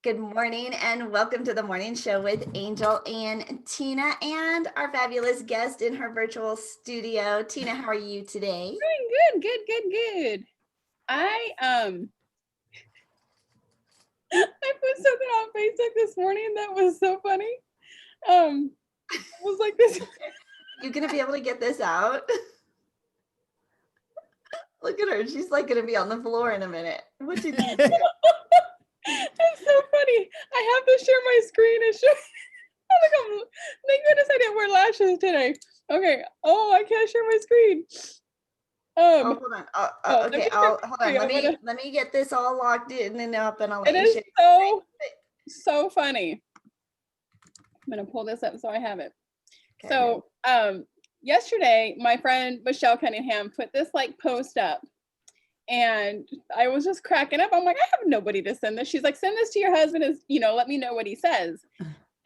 Good morning and welcome to the morning show with Angel and Tina and our fabulous guest in her virtual studio. Tina, how are you today? Doing good. I I put something on Facebook this morning that was so funny. It was like this. You gonna be able to get this out? Look at her. She's like gonna be on the floor in a minute. What did you do? It's so funny. I have to share my screen and show. Oh, look, thank goodness I didn't wear lashes today. Okay. Oh, I can't share my screen. Hold on. Okay, hold on. Let me get this all locked in and up, and I'll let you share. It is so funny. I'm gonna pull this up so I have it. Okay. So yesterday, my friend Michelle Cunningham put this like post up, and I was just cracking up. I'm like, I have nobody to send this. She's like, send this to your husband, as let me know what he says.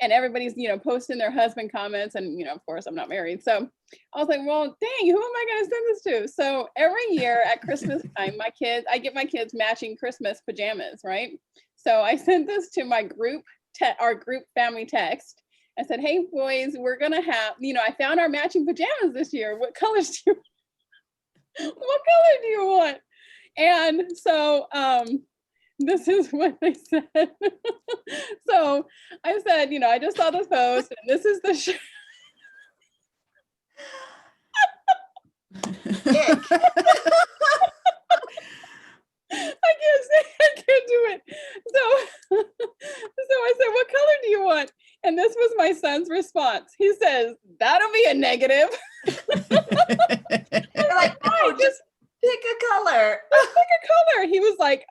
And everybody's posting their husband comments, and of course I'm not married, so I was like, well, dang, who am I going to send this to? So every year at Christmas time, I get my kids matching Christmas pajamas, right? So I sent this to my our group family text. I said, hey boys, we're gonna have, I found our matching pajamas this year. What colors do you want? And so this is what they said. So I said, I just saw this post, and this is the I can't do it. So I said, what color do you want? And this was my son's response. He says, that'll be a negative. You're like, no, just pick a color. Just pick a color. He was like,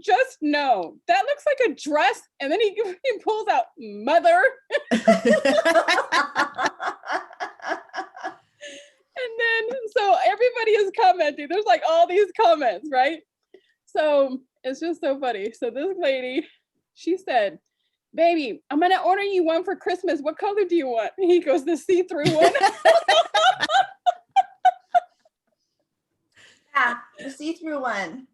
just no. That looks like a dress. And then he pulls out mother. And then, so everybody is commenting. There's like all these comments, right? So it's just so funny. So this lady, she said, baby, I'm going to order you one for Christmas. What color do you want? And he goes, the see-through one. Yeah, the see-through one.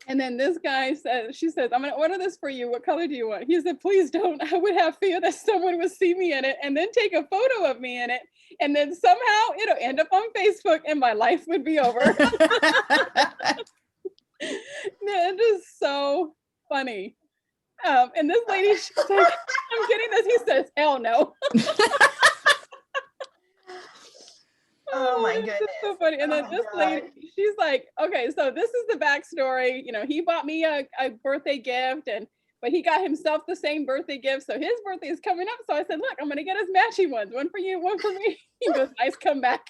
And then this guy said, she says, I'm going to order this for you. What color do you want? He said, please don't. I would have fear that someone would see me in it and then take a photo of me in it. And then somehow it'll end up on Facebook and my life would be over. It is so funny. And this lady, she's like, I'm getting this. He says, hell no. Oh my goodness. So funny. And then this lady, she's like, okay, so this is the backstory. He bought me a birthday gift, but he got himself the same birthday gift. So his birthday is coming up. So I said, look, I'm going to get us matching ones. One for you, one for me. He goes, nice comeback.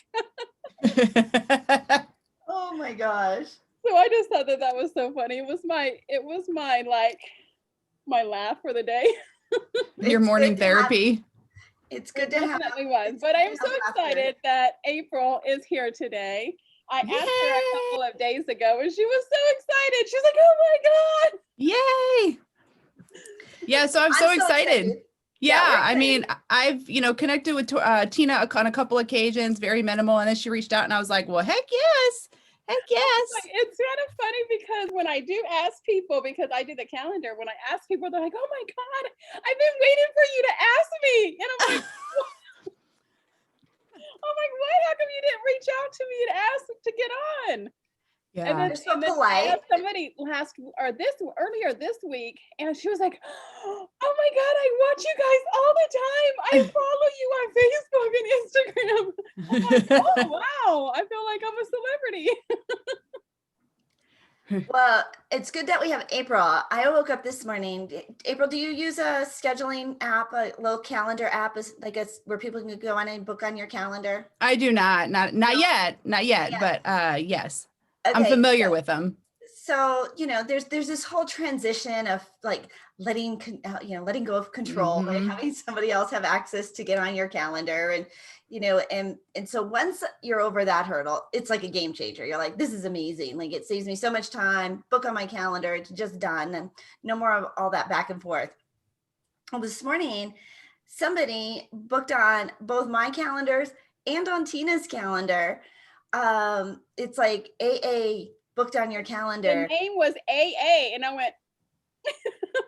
Oh my gosh. So I just thought that was so funny. It was my my laugh for the day. Your morning therapy. It's good to have. Definitely was. But I'm so excited that April is here today. I asked her a couple of days ago, and she was so excited. She's like, oh my God. Yay. Yeah, so I'm so excited. Yeah, I mean, I've, connected with Tina on a couple occasions, very minimal. And then she reached out and I was like, well, heck yes. It's kind of funny because when I do ask people, because I do the calendar, when I ask people, they're like, oh my God, I've been waiting for you to ask me. And I'm like, what? How come you didn't reach out to me to ask to get on? Yeah. And then, so polite. I had somebody earlier this week, and she was like, oh my God, I watch you guys all the time. I follow you on Facebook and Instagram. I'm like, oh wow, I feel like I'm a celebrity. Well, it's good that we have April. I woke up this morning. April, do you use a scheduling app, a little calendar app, where people can go on and book on your calendar? I do not yet, but yes. Okay, I'm familiar with them. So, there's this whole transition of like letting go of control, mm-hmm. Right? Having somebody else have access to get on your calendar. And, and so once you're over that hurdle, it's like a game changer. You're like, this is amazing. Like it saves me so much time, book on my calendar. It's just done. And no more of all that back and forth. Well, this morning, somebody booked on both my calendars and on Tina's calendar. It's like AA booked on your calendar. The name was AA, and I went.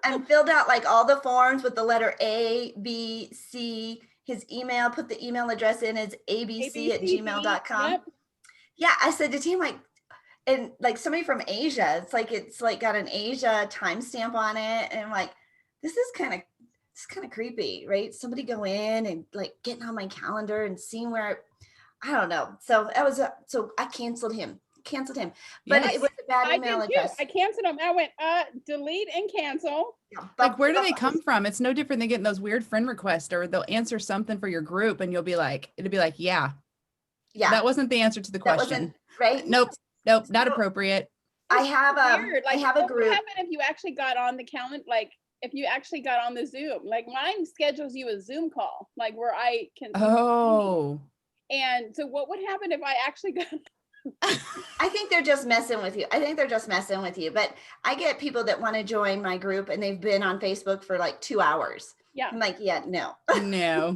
and filled out like all the forms with the letter A, B, C, his email, put the email address in as abc@gmail.com. Yep. Yeah, I said to Tim, like, and like somebody from Asia, it's like got an Asia timestamp on it. And I'm like, this is kind of creepy, right? Somebody go in and like getting on my calendar and seeing where, I don't know. So so I canceled him, but Yes. it was a bad email address. I canceled him. I went, delete and cancel. Yeah, Like, where do they come from? It's no different than getting those weird friend requests, or they'll answer something for your group and it'll be like, yeah, that wasn't the answer to the question. Right? Nope, not appropriate. I have Weird. Like, I have a what would group. happen if you actually got on the calendar? Like, if you actually got on the Zoom, like mine schedules you a Zoom call, like where I can. Oh. And so what would happen if I actually got? I think they're just messing with you. But I get people that want to join my group and they've been on Facebook for like 2 hours. Yeah. I'm like, yeah, no. No.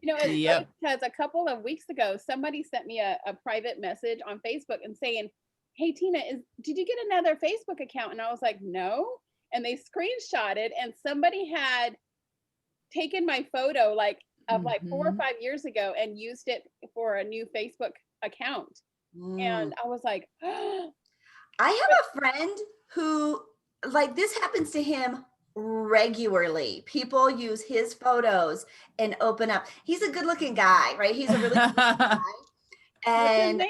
You know, it's Yep. because a couple of weeks ago, somebody sent me a private message on Facebook and saying, hey, Tina, did you get another Facebook account? And I was like, no. And they screenshotted, and somebody had taken my photo like 4 or 5 years ago and used it for a new Facebook account. And I was like, I have a friend who, like, this happens to him regularly. People use his photos and open up. He's a good looking guy, right? He's a really good guy. And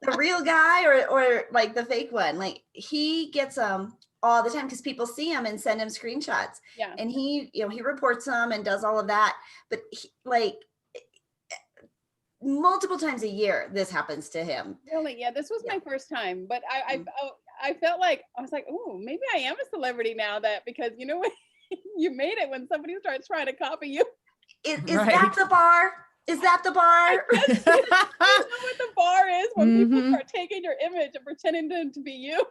the real guy or like the fake one, like he gets all the time because people see him and send him screenshots. Yeah. And he reports them and does all of that. But like multiple times a year, this happens to him. Really? Yeah, this was my first time, but I felt like, I was like, oh, maybe I am a celebrity now, because you know what, you made it when somebody starts trying to copy you. Is that the bar? Is that the bar? You know what the bar is when people start taking your image and pretending to be you.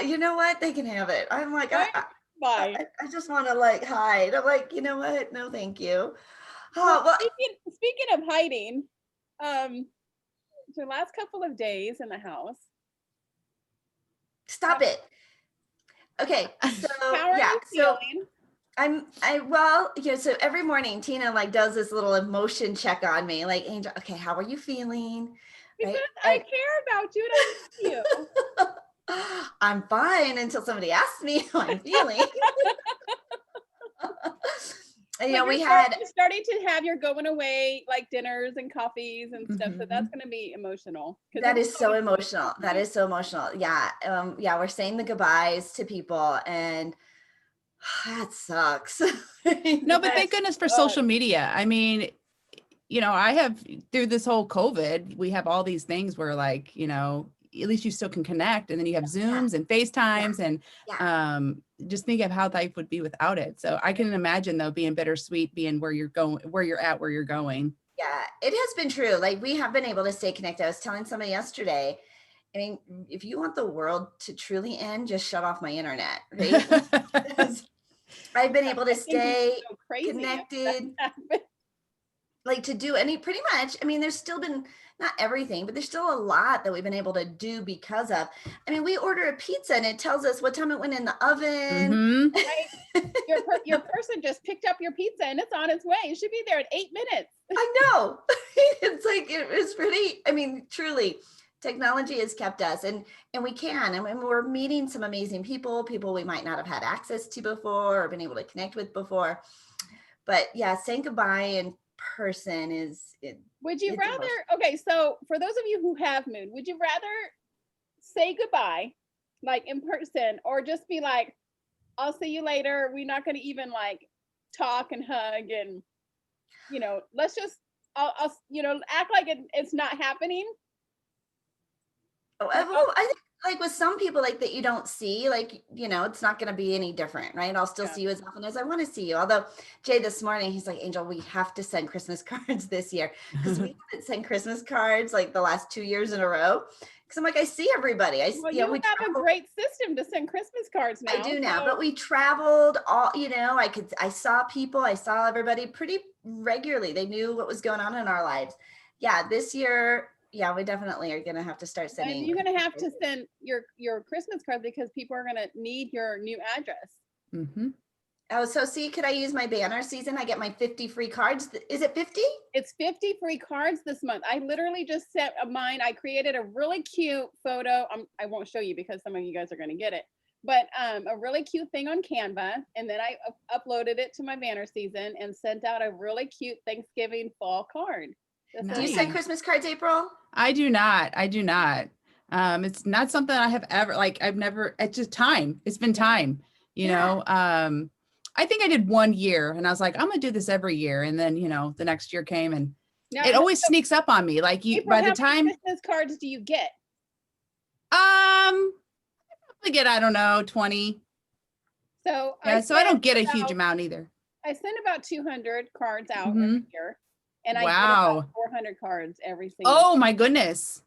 You know what? They can have it. I'm like, Right? I just want to like hide. I'm like, you know what? No, thank you. Well, speaking of hiding, the last couple of days in the house. Stop it. Okay. So how are you feeling? So every morning Tina like does this little emotion check on me, like, Angel, okay, how are you feeling? Because I care about you and I miss you. I'm fine until somebody asks me how I'm feeling. We had starting to have your going away like dinners and coffees and stuff. So that's going to be emotional. That is so emotional. That is so emotional. Yeah. We're saying the goodbyes to people and that sucks. No, but thank goodness for social media. I mean, I have, through this whole COVID, we have all these things where like, at least you still can connect, and then you have Zooms and FaceTimes and just think of how life would be without it. So I can imagine though, being bittersweet, being where you're going, where you're going. Yeah, it has been true. Like we have been able to stay connected. I was telling somebody yesterday, I mean, if you want the world to truly end, just shut off my internet, right? I've been able to stay connected, like to do pretty much. I mean, there's still been not everything, but there's still a lot that we've been able to do because of, I mean, we order a pizza and it tells us what time it went in the oven. Right? Your person just picked up your pizza and it's on its way. It should be there in 8 minutes. I know. It's like, it's pretty, I mean, truly technology has kept us and we can, and we're meeting some amazing people we might not have had access to before or been able to connect with before. But yeah, saying goodbye in person would you rather, okay, so for those of you who have moved, would you rather say goodbye like in person or just be like, I'll see you later, we're not going to even like talk and hug and let's just I'll act like it's not happening? Oh, well, I think like with some people like that you don't see, like, it's not going to be any different, right? I'll still see you as often as I want to see you. Although Jay this morning, he's like, Angel, we have to send Christmas cards this year because we haven't sent Christmas cards like the last 2 years in a row. Because I'm like, I see everybody. You have a great system to send Christmas cards now. I do now, but we traveled all, I saw people, I saw everybody pretty regularly. They knew what was going on in our lives. Yeah, this year, yeah, we definitely are gonna have to start And sending. you're gonna have to send your Christmas cards because people are gonna need your new address. Mm-hmm. Oh, so see, could I use my banner season? I get my 50 free cards. Is it 50? It's 50 free cards this month. I literally just sent mine. I created a really cute photo. I won't show you because some of you guys are gonna get it. But a really cute thing on Canva, and then I uploaded it to my banner season and sent out a really cute Thanksgiving fall card. Do you send Christmas cards, April? I do not. I do not. It's not something I have ever, like, I've never, it's just time. It's been time, you know? I think I did 1 year and I was like, I'm gonna do this every year. And then, you know, the next year came and it always sneaks up on me. Like you, April, by the time. Christmas cards do you get? I probably get, I don't know, 20. So yeah, so I don't get a huge amount either. I send about 200 cards out every year. And I get about 400 cards every single Oh my goodness.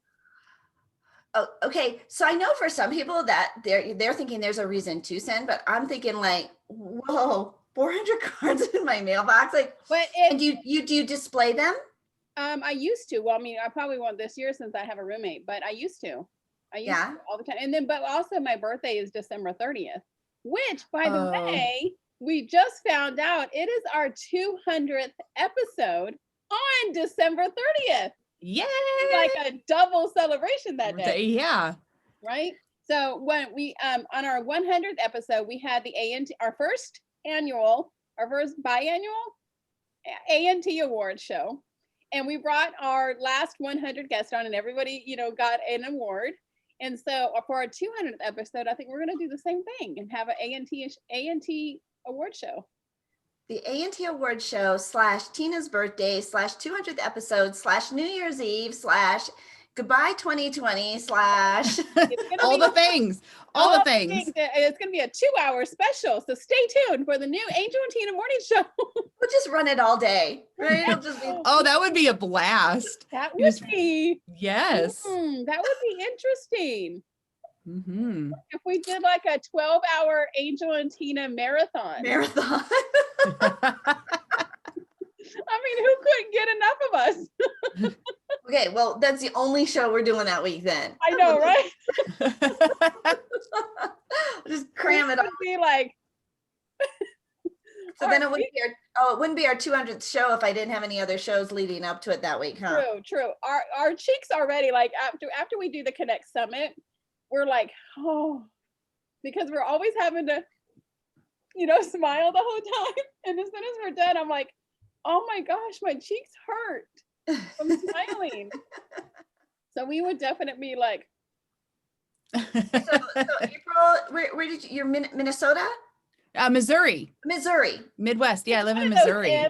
Oh, okay. So I know for some people that they're thinking there's a reason to send, but I'm thinking like, whoa, 400 cards in my mailbox. Like, but and do you display them? I used to. Well, I mean, I probably won't this year since I have a roommate, but I used to. I used to all the time. And then, but also my birthday is December 30th, which by the way, we just found out it is our 200th episode on December 30th. Yay! Like a double celebration that day. Yeah. Right. So when we on our 100th episode, we had the ANT, our first biannual ANT award show, and we brought our last 100 guests on, and everybody, you know, got an award. And so for our 200th episode, I think we're going to do the same thing and have an ANT award show. The ANT award show / Tina's birthday / 200th episode / New Year's Eve / goodbye 2020 / all the things. It's going to be a 2-hour special. So stay tuned for the new Angel and Tina morning show. We'll just run it all day, right? It'll just be that would be a blast. That would be. Yes. That would be interesting. Mm-hmm. If we did like a 12-hour Angel and Tina marathon. I mean, who couldn't get enough of us? Okay, well, that's the only show we're doing that week then. I know, right? Just cram it up. Be like. So then it wouldn't be our 200th show if I didn't have any other shows leading up to it that week, huh? True. Our cheeks already, like after we do the Connect Summit, we're like, because we're always having to, you know, smile the whole time. And as soon as we're done, I'm like, oh my gosh, my cheeks hurt from smiling. So we would definitely be like. So April, where did you're Minnesota? Missouri. Midwest. Yeah, I live in Missouri.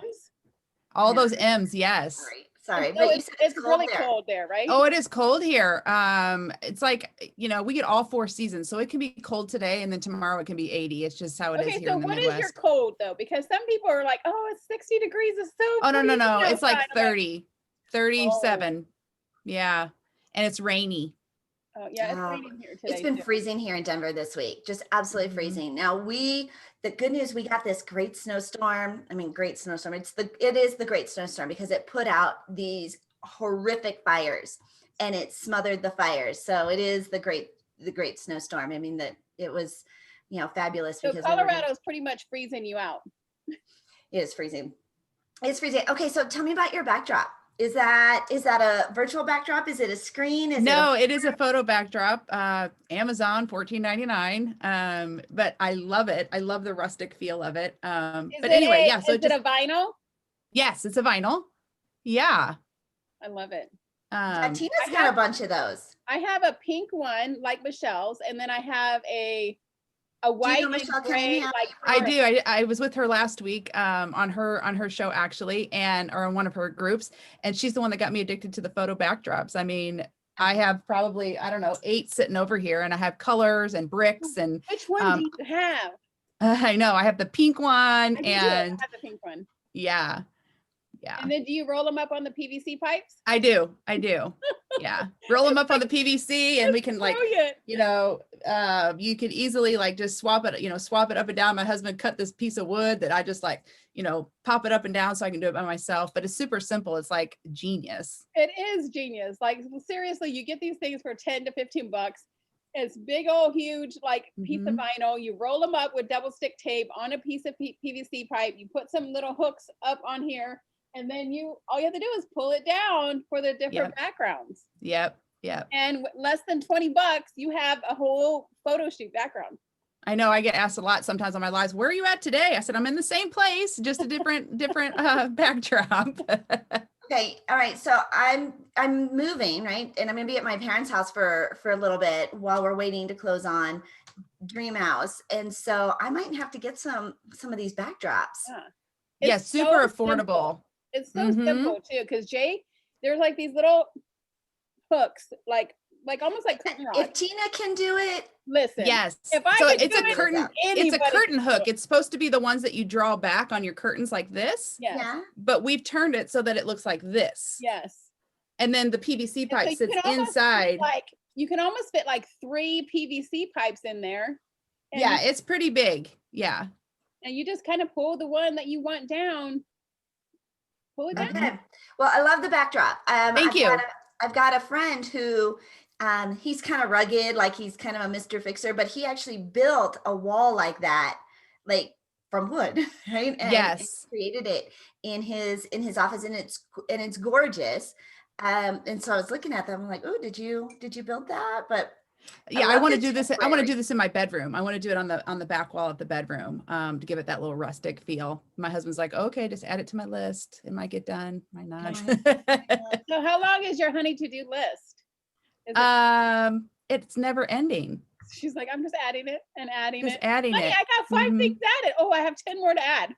All those M's, yes. Sorry. But you said it's really cold there, right? Oh, it is cold here. It's like, you know, we get all 4 seasons. So it can be cold today and then tomorrow it can be 80. It's just how it is here in the Midwest. Okay, so what is your cold though? Because some people are like, oh, it's 60 degrees. It's so Oh, no. It's like outside. 30, 37. Yeah. And it's rainy. Oh, yeah, it's raining here today. It's been freezing here in Denver this week. Just absolutely freezing. Now the good news, we got this great snowstorm. I mean, great snowstorm. It is the great snowstorm because it put out these horrific fires and it smothered the fires. So it is the great snowstorm. I mean, that it was, you know, fabulous. So Colorado is pretty much freezing you out. It is freezing. It's freezing. Okay, so tell me about your backdrop. Is that a virtual backdrop? Is it a screen? It is a photo backdrop. Amazon, $14.99. But I love it. I love the rustic feel of it. So is it a vinyl? Yes, it's a vinyl. Yeah. I love it. Tina's got a bunch of those. I have a pink one like Michelle's, and then I have a white and gray. I do. I was with her last week on her show actually, or on one of her groups, and she's the one that got me addicted to the photo backdrops. I mean, I have probably, I don't know, 8 sitting over here, and I have colors and bricks and. Which one do you have? I know I have the pink one, I have the pink one. Yeah. Yeah. And then do you roll them up on the PVC pipes? I do. Yeah. Roll them up on the PVC and we can like, Brilliant. you could easily like just swap it up and down. My husband cut this piece of wood that I just like, pop it up and down so I can do it by myself, but it's super simple. It's like genius. It is genius. Like seriously, you get these things for 10 to 15 bucks. It's big old huge like piece of vinyl. You roll them up with double stick tape on a piece of PVC pipe. You put some little hooks up on here, and then all you have to do is pull it down for the different backgrounds. Yep. And less than 20 bucks, you have a whole photo shoot background. I know I get asked a lot sometimes on my lives, where are you at today? I said, I'm in the same place, just a different backdrop. Okay. All right. So I'm moving, right? And I'm going to be at my parents' house for a little bit while we're waiting to close on Dream House. And so I might have to get some of these backdrops. Yeah. Super affordable. Simple. It's so simple too. Cause Jay, there's like these little hooks, like almost like curtain rods. If Tina can do it. Listen. Yes. If I so could it's do a curtain, it's a curtain hook. It's supposed to be the ones that you draw back on your curtains like this. Yes. Yeah. But we've turned it so that it looks like this. Yes. And then the PVC pipe so sits inside. You can almost fit like 3 PVC pipes in there. Yeah, it's pretty big. Yeah. And you just kind of pull the one that you want down. Pull it down. Okay. Well, I love the backdrop. Thank you. I've got a friend who he's kind of rugged, like he's kind of a Mr. Fixer, but he actually built a wall like that, like from wood, right? And created it in his office, and it's gorgeous. And so I was looking at them, I'm like, oh, did you build that? But yeah, I want to do this. I want to do this in my bedroom. I want to do it on the back wall of the bedroom to give it that little rustic feel. My husband's like, okay, just add it to my list. It might get done. Might not. So how long is your honey to do list? It's never ending. She's like, I'm just adding it and adding just it. Adding honey, it. I got 5 things added. Oh, I have 10 more to add.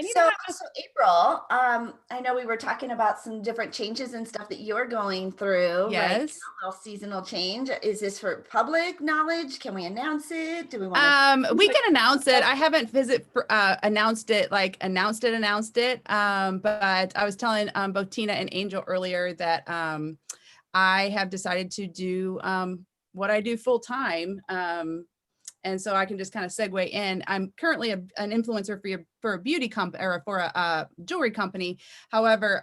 So April, I know we were talking about some different changes and stuff that you're going through. Yes. Like a little seasonal change. Is this for public knowledge? Can we announce it? Do we want to? We can announce it. I haven't announced it. But I was telling both Tina and Angel earlier that I have decided to do what I do full time. And so I can just kind of segue in. I'm currently an influencer for a beauty company or for a jewelry company. However,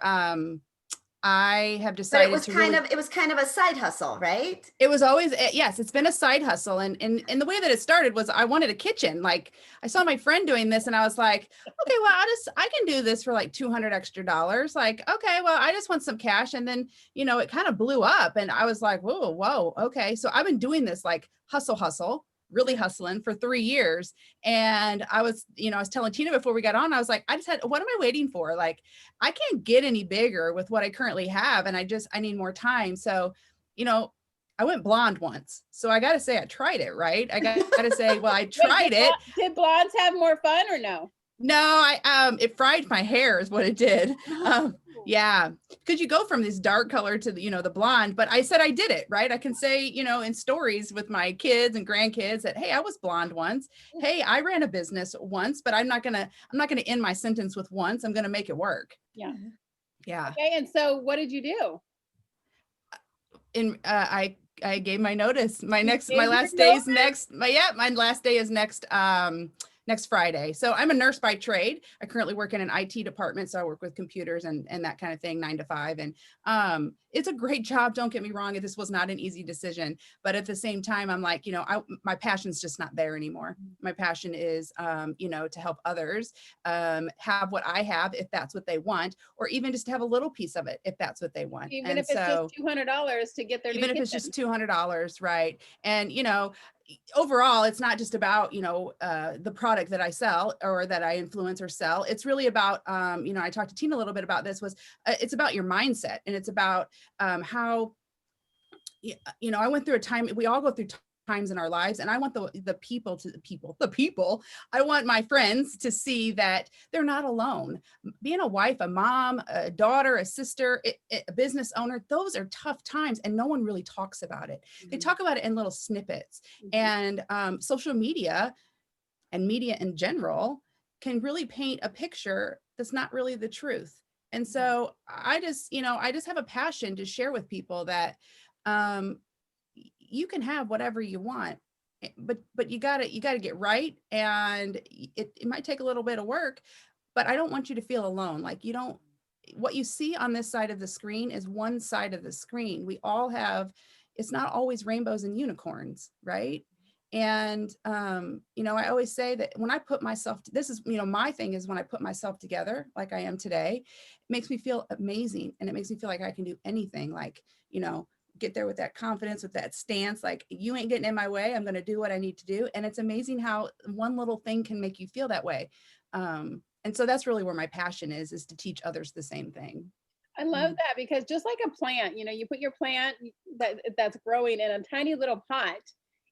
I have decided it was kind of a side hustle, right? It was always, yes, it's been a side hustle. And the way that it started was I wanted a kitchen. Like I saw my friend doing this and I was like, okay, well, I can do this for like $200 extra. Like, okay, well, I just want some cash. And then, it kind of blew up and I was like, whoa. Okay. So I've been doing this like hustle, really hustling for 3 years. And I was telling Tina before we got on, I was like, what am I waiting for? Like, I can't get any bigger with what I currently have. And I need more time. So, I went blonde once. So I got to say, I tried it, right? I got to say, well, I tried it. Did blondes have more fun or no? No, it fried my hair is what it did. Yeah, because you go from this dark color to the blonde, but I said I did it, right? I can say, in stories with my kids and grandkids that, hey, I was blonde once. Hey, I ran a business once, but I'm not gonna end my sentence with once. I'm gonna make it work. Yeah. Yeah. Okay, and so what did you do? I gave my notice. My last day is next Friday. So I'm a nurse by trade. I currently work in an IT department. So I work with computers and that kind of thing, 9 to 5. And it's a great job. Don't get me wrong. This was not an easy decision, but at the same time, I'm like, my passion's just not there anymore. My passion is, to help others have what I have, if that's what they want, or even just to have a little piece of it, if that's what they want. Even if it's just $200 to get their new kitchen. It's just $200, right? And, overall, it's not just about, the product that I sell or that I influence or sell. It's really about, I talked to Tina a little bit about this, it's about your mindset, and it's about how, I went through a time, we all go through times in our lives, and I want the people, I want my friends to see that they're not alone. Being a wife, a mom, a daughter, a sister, a business owner, those are tough times, and no one really talks about it. They talk about it in little snippets. And social media and media in general can really paint a picture that's not really the truth. And so I just have a passion to share with people that you can have whatever you want, but you gotta get right. And it might take a little bit of work, but I don't want you to feel alone. Like what you see on this side of the screen is one side of the screen. We all have, it's not always rainbows and unicorns, right? And, I always say that when I put myself, this is, my thing is when I put myself together, like I am today, it makes me feel amazing. And it makes me feel like I can do anything, like, get there with that confidence, with that stance, like you ain't getting in my way. I'm going to do what I need to do. And it's amazing how one little thing can make you feel that way. And so that's really where my passion is to teach others the same thing. I love that, because just like a plant, you put your plant that's growing in a tiny little pot,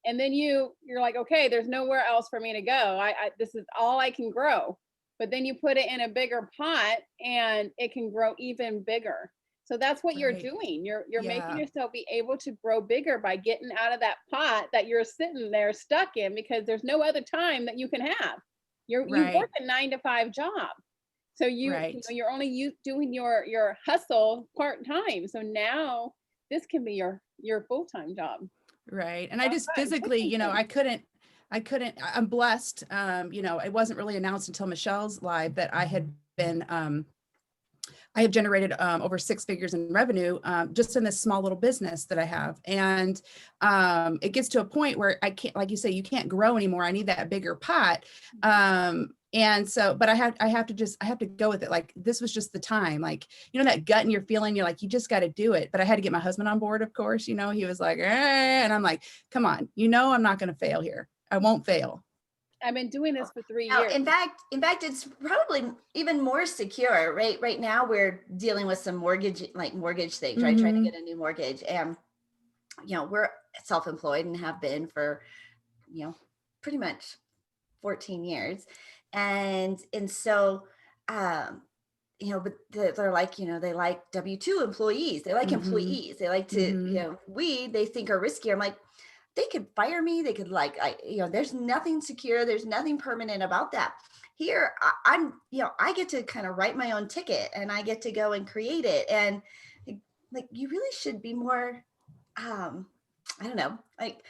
and then you're like, okay, there's nowhere else for me to go. This is all I can grow. But then you put it in a bigger pot and it can grow even bigger. So that's what you're doing. You're making yourself be able to grow bigger by getting out of that pot that you're sitting there stuck in, because there's no other time that you can have. You work a 9-to-5 job. So you're only doing your hustle part-time. So now this can be your full-time job. Right. And I just physically, I couldn't, I'm blessed. It wasn't really announced until Michelle's live that I had been, I have generated over 6 figures in revenue just in this small little business that I have. And it gets to a point where I can't, like you say, you can't grow anymore. I need that bigger pot. And so, but I have to go with it. Like, this was just the time, like, that gut and you're feeling, you're like, you just got to do it. But I had to get my husband on board, of course, he was like, and I'm like, come on, I'm not going to fail here. I won't fail. I've been doing this for 3 years. In fact, it's probably even more secure, right? Right now we're dealing with some mortgage things, right? Trying to get a new mortgage. And, we're self-employed and have been for, pretty much 14 years. And so, but they're like, they like W-2 employees. They like employees. They like to, they think are risky. I'm like, they could fire me. They could there's nothing secure. There's nothing permanent about that. Here, I'm, I get to kind of write my own ticket and I get to go and create it. And like, you really should be more, I don't know, like,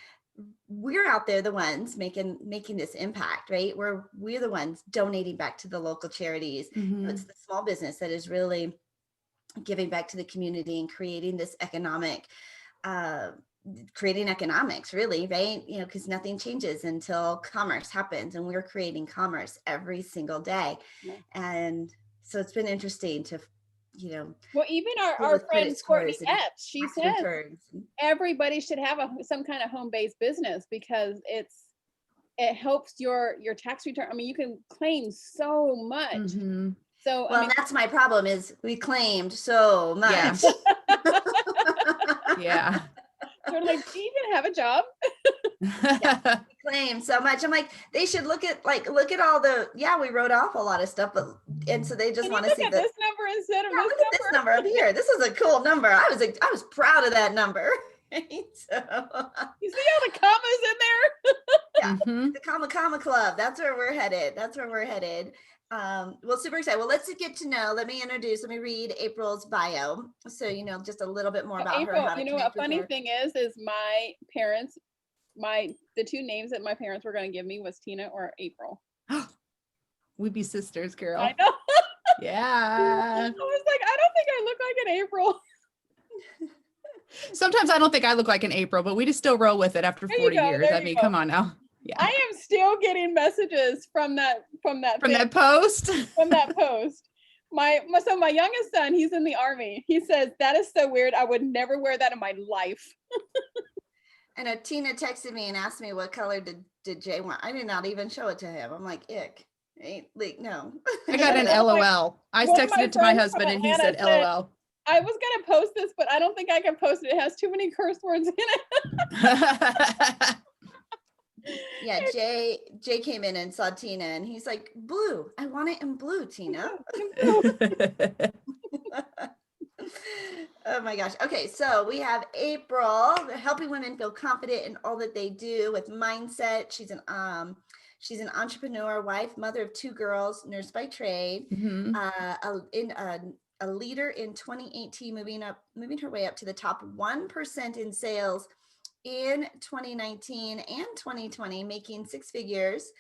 we're out there the ones making this impact, right? We're the ones donating back to the local charities. It's the small business that is really giving back to the community and creating this creating economics, really, right? Because nothing changes until commerce happens, and we're creating commerce every single day. And so it's been interesting to, well, even our friend Courtney Epps, she says everybody should have some kind of home-based business, because it helps your tax return. I mean, you can claim so much. So that's my problem, is we claimed so much. Yeah. They're like, do you even have a job? Yeah, we claim so much. I'm like, they should look at all the, we wrote off a lot of stuff, and so they just want to see this number instead of this look at this number up here. This is a cool number. I was proud of that number. Right? So you see all the commas in there? The comma club. That's where we're headed. Well, super excited. Well, let's get to know. Let me read April's bio. So, just a little bit more about April, her. A funny thing is my parents, the 2 names that my parents were going to give me was Tina or April. We'd be sisters, girl. I know. Yeah. I was like, I don't think I look like an April. Sometimes I don't think I look like an April, but we just still roll with it after 40 years. I mean, come on now. Yeah. I am still getting messages from that post. From that post. My youngest son, he's in the Army. He says, that is so weird. I would never wear that in my life. And Tina texted me and asked me what color did Jay want. I did not even show it to him. I'm like, ick. Like, no. I got an LOL. I texted it to my husband and he said LOL. I was going to post this, but I don't think I can post it. It has too many curse words in it. Yeah, Jay came in and saw Tina and he's like, blue. I want it in blue, Tina. Oh my gosh. Okay, so we have April, helping women feel confident in all that they do with mindset. She's an She's an entrepreneur, wife, mother of 2 girls, nurse by trade, Mhm. a leader in 2018, moving her way up to the top 1% in sales in 2019 and 2020, making 6 figures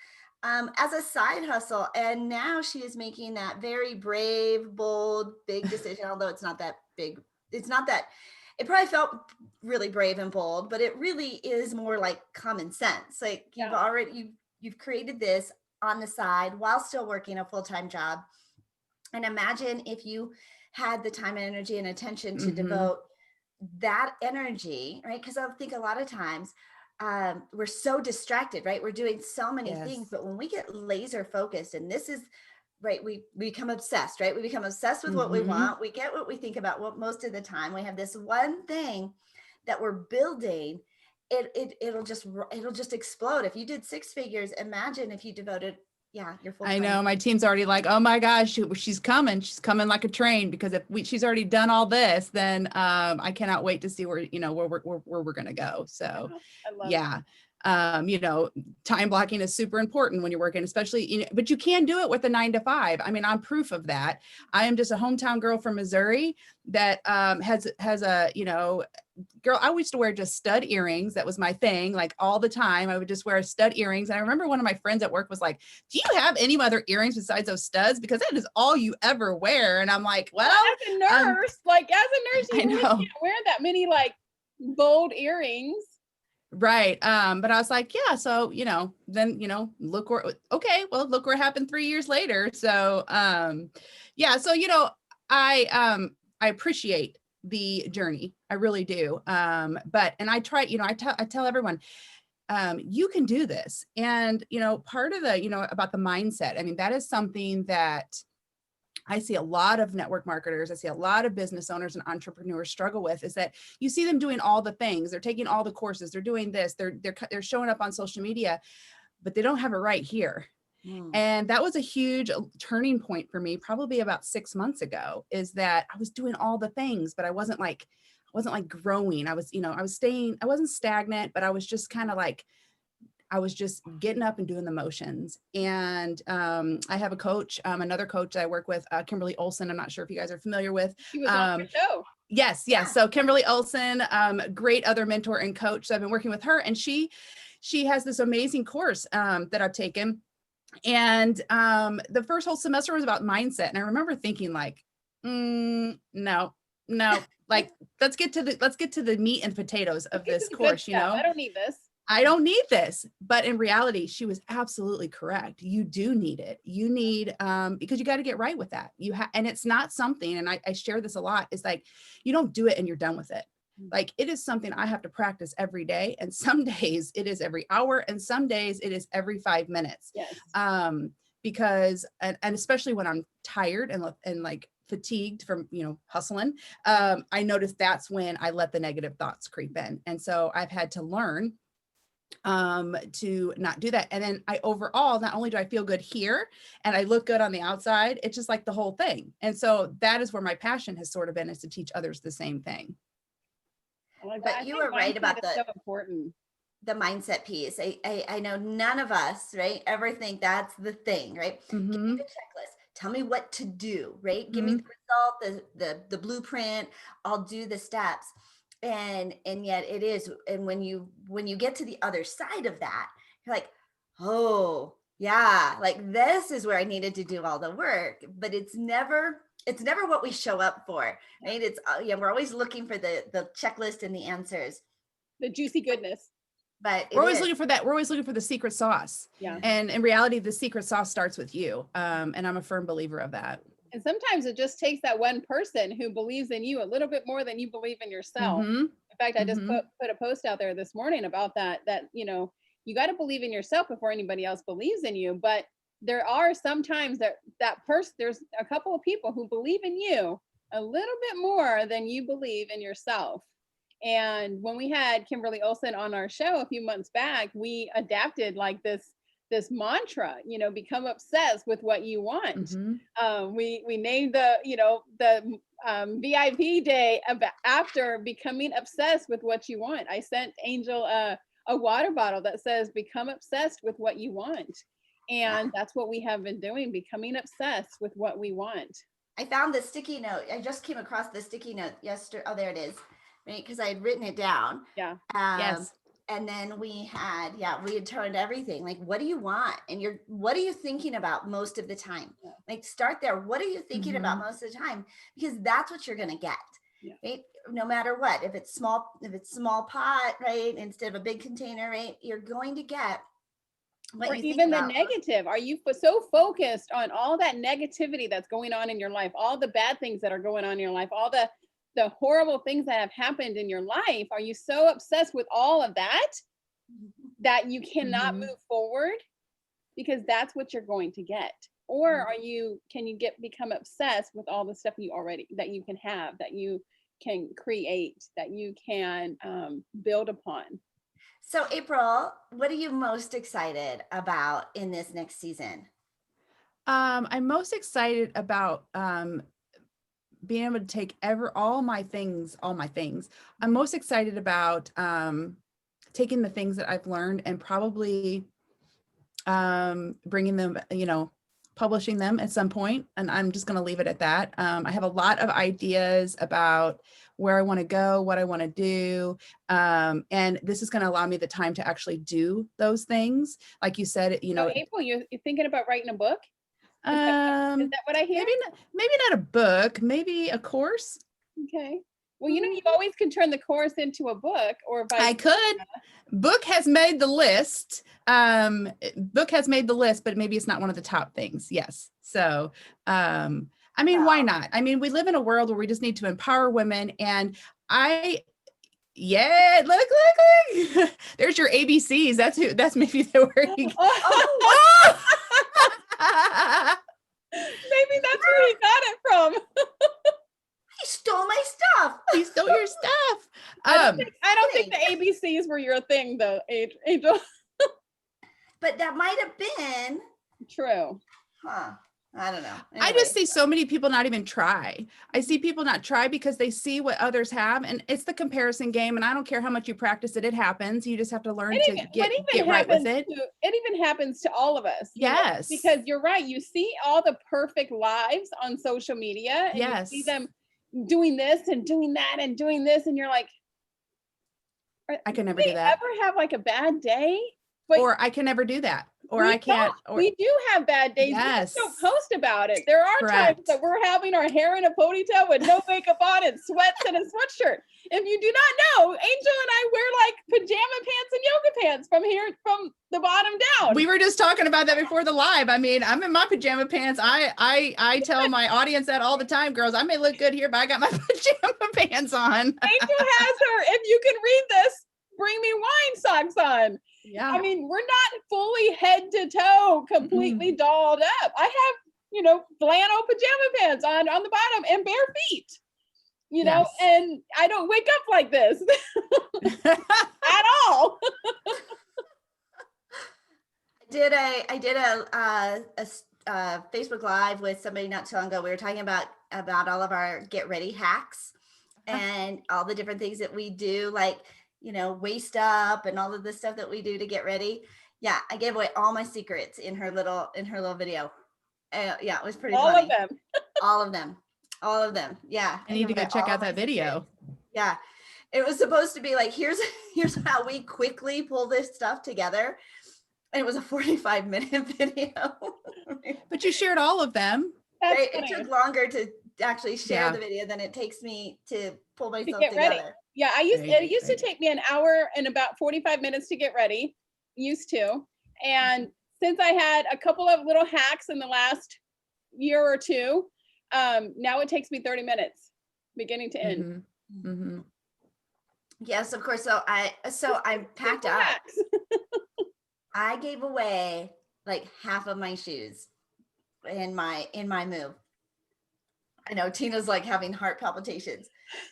as a side hustle. And now she is making that very brave, bold, big decision, although it's not that big. It's not that, it probably felt really brave and bold, but it really is more like common sense. Like you've created this on the side while still working a full-time job. And imagine if you had the time and energy and attention to devote that energy, right? Because I think a lot of times we're so distracted, right? We're doing so many things, but when we get laser focused, and this is right, we become obsessed, right? We become obsessed with what we want. We get what we think about what most of the time. We have this one thing that we're building. It'll just explode. If you did 6 figures, imagine if you devoted your full time. I know my team's already like, oh my gosh, she's coming like a train, because if she's already done all this, then I cannot wait to see where we're going to go. So yeah. Time blocking is super important when you're working, especially, but you can do it with a 9 to 5. I mean, I'm proof of that. I am just a hometown girl from Missouri that has a, girl, I used to wear just stud earrings. That was my thing. Like all the time, I would just wear stud earrings. And I remember one of my friends at work was like, do you have any other earrings besides those studs? Because that is all you ever wear. And I'm like, well, as a nurse, you really can't wear that many bold earrings. Right. But I was like, yeah, so, then, look what happened 3 years later. So, so, I appreciate the journey. I really do. And I try, I tell everyone, you can do this. And, part of the, about the mindset, I mean, that is something that I see a lot of network marketers, I see a lot of business owners and entrepreneurs struggle with, is that you see them doing all the things. They're taking all the courses, they're doing this, they're showing up on social media, but they don't have it right here. And that was a huge turning point for me, probably about 6 months ago, is that I was doing all the things, but I wasn't growing. I was, I wasn't stagnant, but I was just kind of I was just getting up and doing the motions. And I have a coach, another coach I work with, Kimberly Olson. I'm not sure if you guys are familiar with. She was on the show. Yes. So Kimberly Olson, great other mentor and coach. So I've been working with her, and she has this amazing course that I've taken. And the first whole semester was about mindset. And I remember thinking no, let's get to the meat and potatoes of this course. I don't need this. I don't need this. But in reality, she was absolutely correct. You do need it. You need, because you got to get right with that. And it's not something, and I share this a lot, is like, you don't do it and you're done with it. Like, it is something I have to practice every day. And some days it is every hour, and some days it is every 5 minutes. Yes. Because, and especially when I'm tired and like fatigued from, hustling, I noticed that's when I let the negative thoughts creep in. And so I've had to learn to not do that. And then overall, not only do I feel good here and I look good on the outside, it's just like the whole thing. And so that is where my passion has sort of been, is to teach others the same thing. But you were right about so important. The mindset piece. I know none of us, right, ever think that's the thing, right? Give me the checklist. Tell me what to do, right? Give me the result, the blueprint. I'll do the steps. And yet it is. And when you get to the other side of that, you're like, oh yeah, like this is where I needed to do all the work. But it's never what we show up for, right? It's we're always looking for the checklist and the answers, the juicy goodness. But we're always looking for that. We're always looking for the secret sauce. Yeah. And in reality, the secret sauce starts with you. And I'm a firm believer of that. And sometimes it just takes that one person who believes in you a little bit more than you believe in yourself. In fact, I just put a post out there this morning about that you got to believe in yourself before anybody else believes in you. But there are sometimes that person, there's a couple of people who believe in you a little bit more than you believe in yourself. And when we had Kimberly Olson on our show a few months back, we adapted like this mantra, become obsessed with what you want. We named the VIP day after becoming obsessed with what you want. I sent Angel a water bottle that says, become obsessed with what you want. And that's what we have been doing, becoming obsessed with what we want. I found the sticky note. I just came across the sticky note yesterday. Oh, there it is. Right. Because I had written it down. Yeah. Yes. And then we had turned everything. Like, what do you want? And what are you thinking about most of the time? Yeah. Like, start there. What are you thinking about most of the time? Because that's what you're going to get. Yeah. Right. No matter what, if it's small pot, right, instead of a big container, right, you're going to get what or you even think the about. negative. Are you so focused on all that negativity that's going on in your life, all the bad things that are going on in your life, all the horrible things that have happened in your life? Are you so obsessed with all of that you cannot move forward? Because that's what you're going to get. Or can you become obsessed with all the stuff that you can have, that you can create, that you can build upon? So April, what are you most excited about in this next season? I'm most excited about being able to take all my things. I'm most excited about taking the things that I've learned and probably bringing them, publishing them at some point. And I'm just going to leave it at that. I have a lot of ideas about where I want to go, what I want to do. And this is going to allow me the time to actually do those things. Like you said, April, you're thinking about writing a book? Is that what I hear? Maybe not a book, maybe a course. Okay. Well, you always can turn the course into a book, or I could. Book has made the list. Book has made the list, but maybe it's not one of the top things. Yes. So, why not? We live in a world where we just need to empower women. And look. There's your ABCs. That's maybe the word you Maybe that's where he got it from. He stole my stuff. He stole your stuff. I don't think the ABCs were your thing, though, Angel. But that might have been true. Huh. I don't know. Anyway. I just see so many people not even try. I see people not try because they see what others have, and it's the comparison game. And I don't care how much you practice it; it happens. You just have to learn to get right with it. It even happens to all of us. Yes, because you're right. You see all the perfect lives on social media, and you see them doing this and doing that and doing this, and you're like, I can never do that. Ever have like a bad day? Or I can never do that. Or I can't. We do have bad days. Yes. We just don't post about it. There are times that we're having our hair in a ponytail with no makeup on and sweats and a sweatshirt. If you do not know, Angel and I wear like pajama pants and yoga pants from the bottom down. We were just talking about that before the live. I'm in my pajama pants. I tell my audience that all the time, girls. I may look good here, but I got my pajama pants on. Angel has her, if you can read this, bring me wine socks on. Yeah. We're not fully head to toe, completely dolled up. I have, flannel pajama pants on the bottom and bare feet, and I don't wake up like this at all. I did a Facebook Live with somebody not too long ago. We were talking about all of our get ready hacks and all the different things that we do, like waist up and all of the stuff that we do to get ready. Yeah, I gave away all my secrets in her little video. It was pretty funny. All of them. Yeah. I need to go check out that video. Yeah. It was supposed to be like, here's how we quickly pull this stuff together. And it was a 45-minute video. But you shared all of them. Right? It took longer to actually share the video than it takes me to pull myself together. Ready. Yeah, it used to take me an hour and about 45 minutes to get ready. Used to. And since I had a couple of little hacks in the last year or two, now it takes me 30 minutes, beginning to end. Mm-hmm. Yes, of course. So I packed up. I gave away like half of my shoes in my move. I know Tina's like having heart palpitations,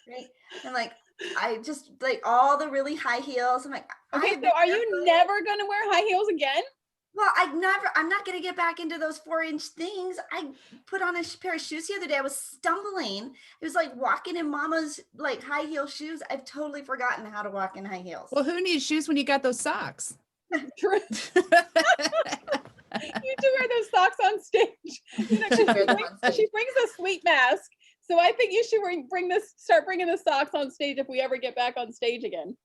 right? And like, I just like all the really high heels. I'm like, okay, so are you never going to wear high heels again? Well, I'm not going to get back into those 4-inch things. I put on a pair of shoes the other day. I was stumbling. It was like walking in mama's like high heel shoes. I've totally forgotten how to walk in high heels. Well, who needs shoes when you got those socks? True. You do wear those socks on stage. You know, she brings a sweet mask. So I think you should start bringing the socks on stage if we ever get back on stage again.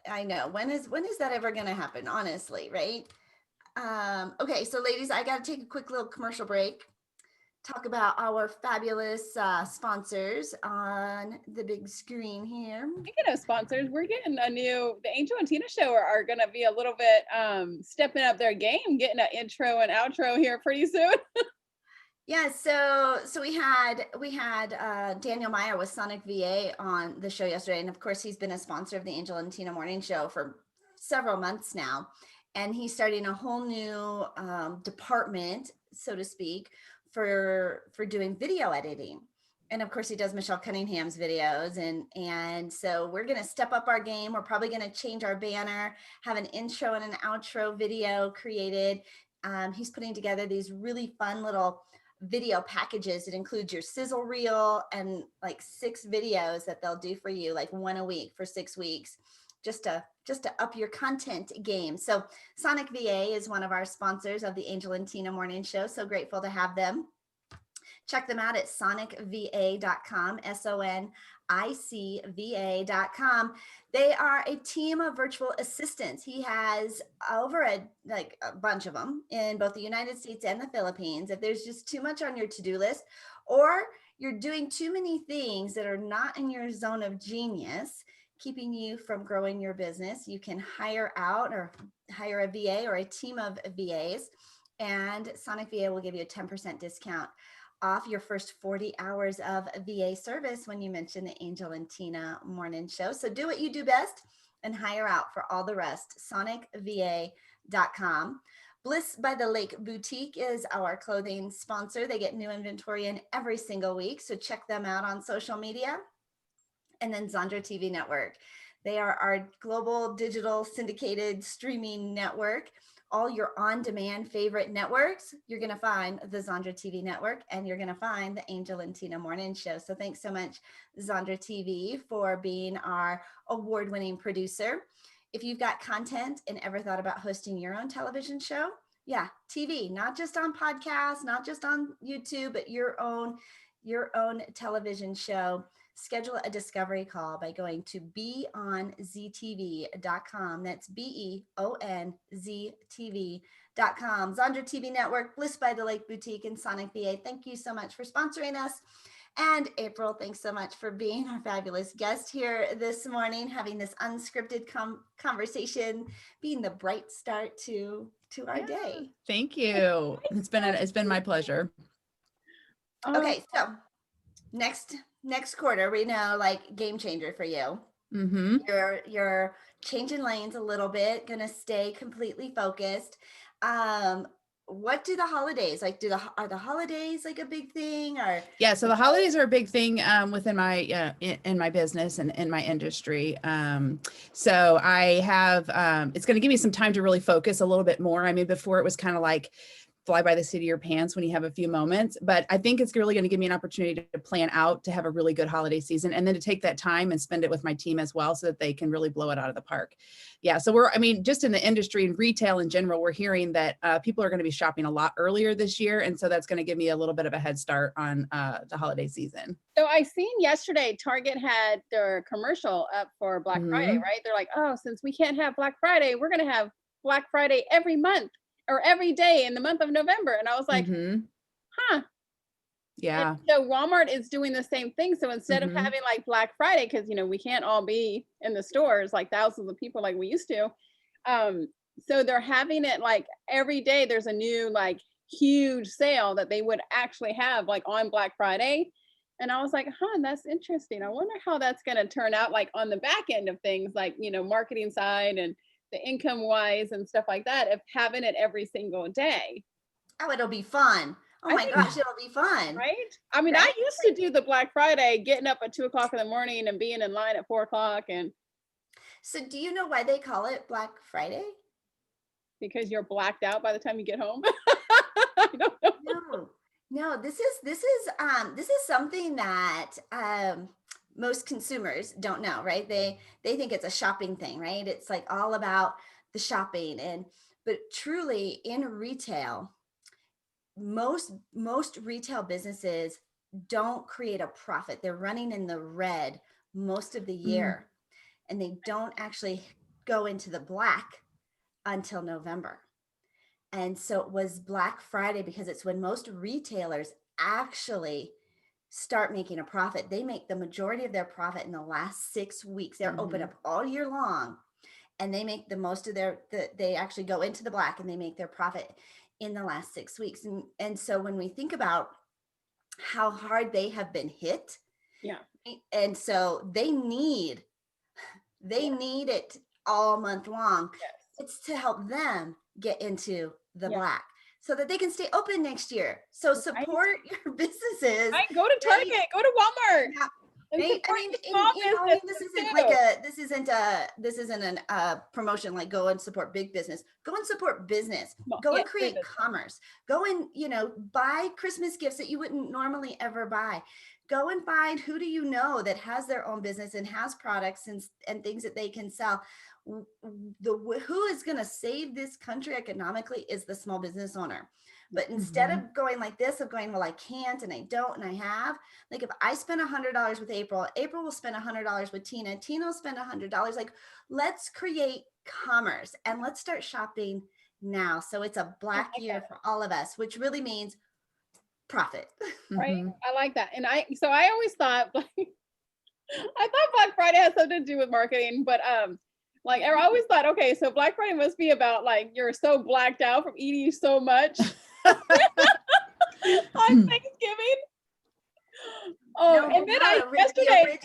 I know. When is that ever going to happen? Honestly, right? Okay, so ladies, I got to take a quick little commercial break. Talk about our fabulous sponsors on the big screen here. Speaking of sponsors, we're getting the Angel and Tina show are going to be a little bit stepping up their game, getting an intro and outro here pretty soon. Yeah, so we had Daniel Meyer with Sonic VA on the show yesterday, and of course he's been a sponsor of the Angel and Tina Morning Show for several months now, and he's starting a whole new department, so to speak, for doing video editing. And of course he does Michelle Cunningham's videos, and so we're going to step up our game. We're probably going to change our banner, have an intro and an outro video created. He's putting together these really fun little video packages. It includes your sizzle reel and like 6 videos that they'll do for you, like 1 a week for 6 weeks, just to up your content game. So Sonic VA is one of our sponsors of the Angel and Tina Morning Show. So grateful to have them. Check them out at sonicva.com, sonicva.com. They are a team of virtual assistants. He has over a bunch of them in both the United States and the Philippines. If there's just too much on your to-do list, or you're doing too many things that are not in your zone of genius, keeping you from growing your business, you can hire out or hire a VA or a team of VAs, and Sonic VA will give you a 10% discount off your first 40 hours of VA service when you mention the Angel and Tina Morning Show. So do what you do best and hire out for all the rest. sonicva.com. Bliss by the Lake Boutique is our clothing sponsor. They get new inventory in every single week, so check them out on social media. And then Zandra TV Network. They are our global digital syndicated streaming network. All your on-demand favorite networks, you're going to find the Zandra TV Network, and you're going to find the Angel and Tina Morning Show. So thanks so much, Zandra TV, for being our award-winning producer. If you've got content and ever thought about hosting your own television show, yeah, TV, not just on podcasts, not just on YouTube, but your own television show, schedule a discovery call by going to beonztv.com. That's beonztv.com. Zandra TV Network, Bliss by the Lake Boutique, and Sonic VA. Thank you so much for sponsoring us. And April, thanks so much for being our fabulous guest here this morning, having this unscripted conversation, being the bright start to our day. Thank you. It's been my pleasure. Okay, so next quarter, we know, like, game changer for you. Mm-hmm. You're changing lanes a little bit, gonna stay completely focused. What do the holidays like? Are the holidays like a big thing? Or yeah, so the holidays are a big thing within my in my business and in my industry. So I have it's going to give me some time to really focus a little bit more. I mean, before it was kind of like fly by the seat of your pants when you have a few moments, but I think it's really going to give me an opportunity to plan out, to have a really good holiday season, and then to take that time and spend it with my team as well, so that they can really blow it out of the park. Yeah. So just in the industry and retail in general, we're hearing that people are going to be shopping a lot earlier this year. And so that's going to give me a little bit of a head start on the holiday season. So I seen yesterday, Target had their commercial up for Black Friday, right? They're like, oh, since we can't have Black Friday, we're going to have Black Friday every month, or every day in the month of November. And I was like, huh. Yeah. And so Walmart is doing the same thing. So instead of having like Black Friday, because, we can't all be in the stores, like thousands of people like we used to. So they're having it like every day there's a new like huge sale that they would actually have like on Black Friday. And I was like, that's interesting. I wonder how that's going to turn out, like on the back end of things, like, marketing side and the income wise and stuff like that, of having it every single day. Oh, it'll be fun. Oh my gosh, it'll be fun. Right? I mean, I used to do the Black Friday, getting up at 2:00 in the morning and being in line at 4:00. And so do you know why they call it Black Friday? because you're blacked out by the time you get home? I don't know. No, this is something that most consumers don't know, right? They think it's a shopping thing, right? It's like all about the shopping, but truly in retail, most retail businesses don't create a profit. They're running in the red most of the year, and they don't actually go into the black until November. And so it was Black Friday because it's when most retailers actually start making a profit. They make the majority of their profit in the last 6 weeks. They're open up all year long, and they make the most of they actually go into the black and they make their profit in the last 6 weeks. And so when we think about how hard they have been hit, and so they need it all month long. It's to help them get into the black so that they can stay open next year. So support your businesses. Go to Target, go to Walmart. Right? This isn't a promotion like go and support big business. Go and support business. Go and create commerce. Go and, buy Christmas gifts that you wouldn't normally ever buy. Go and find who do you know that has their own business and has products and things that they can sell. Who is going to save this country economically is the small business owner. But instead of going like this, of going, well, I can't and I don't and I have, like if I spend $100 with April will spend $100 with Tina will spend $100. Like, let's create commerce and let's start shopping now. So it's a black year for all of us, which really means profit. Right. I like that. And I always thought I thought Black Friday has something to do with marketing, but like I always thought, okay, so Black Friday must be about like you're so blacked out from eating so much on Thanksgiving. And then yesterday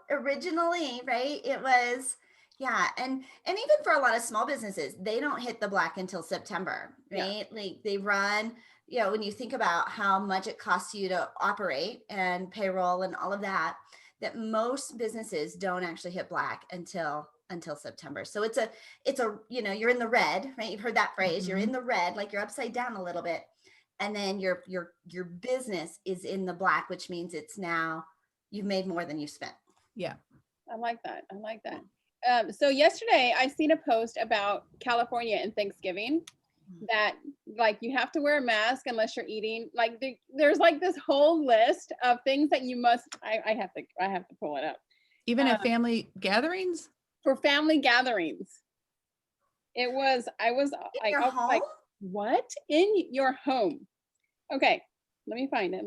originally, right? It was, and even for a lot of small businesses, they don't hit the black until September, right? Like they run, when you think about how much it costs you to operate and payroll and all of that most businesses don't actually hit black until September. So it's a, you're in the red, right? You've heard that phrase. You're in the red, like you're upside down a little bit. And then your business is in the black, which means it's now you've made more than you spent. Yeah. I like that. So yesterday I seen a post about California and Thanksgiving that like you have to wear a mask unless you're eating. Like there's like this whole list of things that you must. I have to pull it up. Even at family gatherings. For family gatherings, I was like, what? In your home? Okay, let me find it.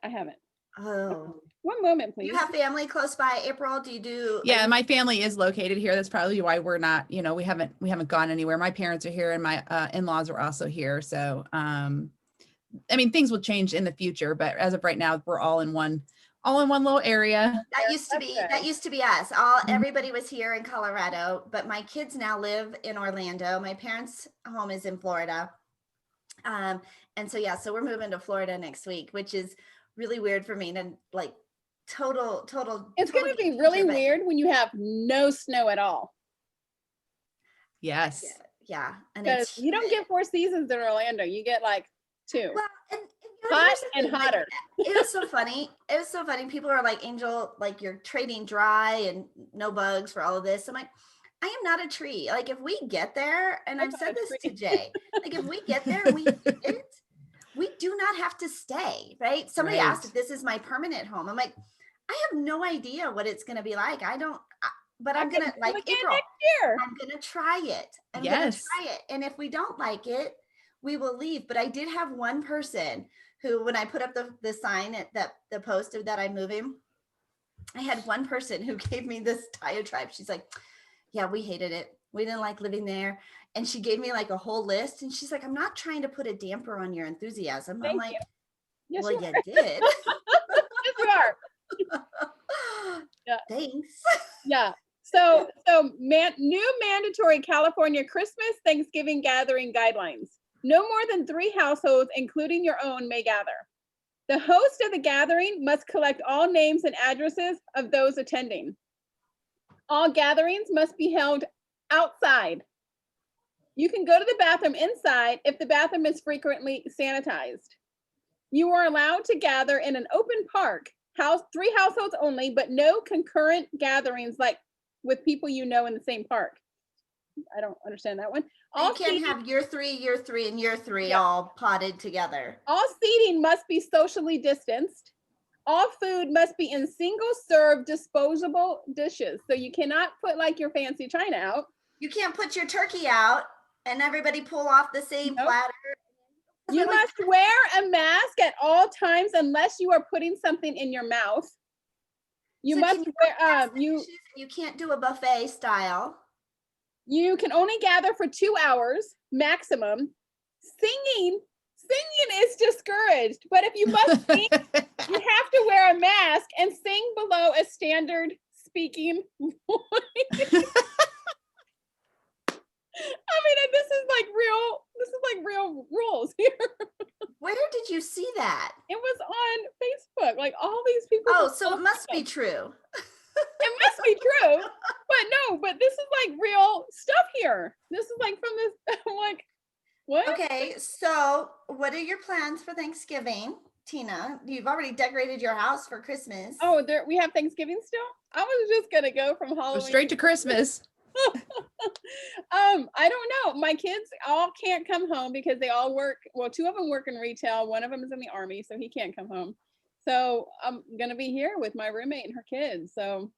I have it. Oh, one moment, please. You have family close by, April? Do you do? Yeah, my family is located here. That's probably why we're not, we haven't gone anywhere. My parents are here and my in-laws are also here. So, I mean, things will change in the future, but as of right now, we're all in one little area. That used to be us. Everybody was here in Colorado, but my kids now live in Orlando. My parents' home is in Florida. And so we're moving to Florida next week, which is really weird for me to like total. It's going to be really weird when you have no snow at all. Yes. Yeah. And because you don't get 4 seasons in Orlando. You get like 2. Well, and hot and hotter. It was so funny. People are like, Angel, like you're trading dry and no bugs for all of this. I'm like, I am not a tree. Like if we get there, and I've said this to Jay, like if we get there and we hit it, we do not have to stay, right? Somebody asked if this is my permanent home. I'm like, I have no idea what it's going to be like. But I'm going to like April, I'm going to try it. I'm going to try it. And if we don't like it, we will leave. But I did have one person who, when I put up the sign at the post of that I'm moving, I had one person who gave me this diatribe. She's like, yeah, we hated it. We didn't like living there. And she gave me like a whole list. And she's like, I'm not trying to put a damper on your enthusiasm. I'm like, yes, well, you did. Yes, you are. Yeah. Thanks. Yeah. So new mandatory California Christmas Thanksgiving gathering guidelines. No more than 3 households, including your own, may gather. The host of the gathering must collect all names and addresses of those attending. All gatherings must be held outside. You can go to the bathroom inside if the bathroom is frequently sanitized. You are allowed to gather in an open park, 3 households only, but no concurrent gatherings like with people you know in the same park. I don't understand that one. You can't have year 3, and year 3 all potted together. All seating must be socially distanced. All food must be in single serve disposable dishes. So you cannot put like your fancy china out. You can't put your turkey out and everybody pull off the same platter. You must wear a mask at all times unless you are putting something in your mouth. You must wear you can't do a buffet style. You can only gather for 2 hours maximum. Singing is discouraged, but if you must sing, you have to wear a mask and sing below a standard speaking voice. I mean, this is like real rules here. Where did you see that? It was on Facebook. Like all these people. Oh, so it must be true. It must be true, but this is like real stuff here. This is like from this. I'm like, what? Okay, so what are your plans for Thanksgiving, Tina? You've already decorated your house for Christmas. Oh, we have Thanksgiving still? I was just gonna go from Halloween straight to Christmas. I don't know. My kids all can't come home because they all work. Well, 2 of them work in retail. One of them is in the Army, so he can't come home. So I'm gonna be here with my roommate and her kids. So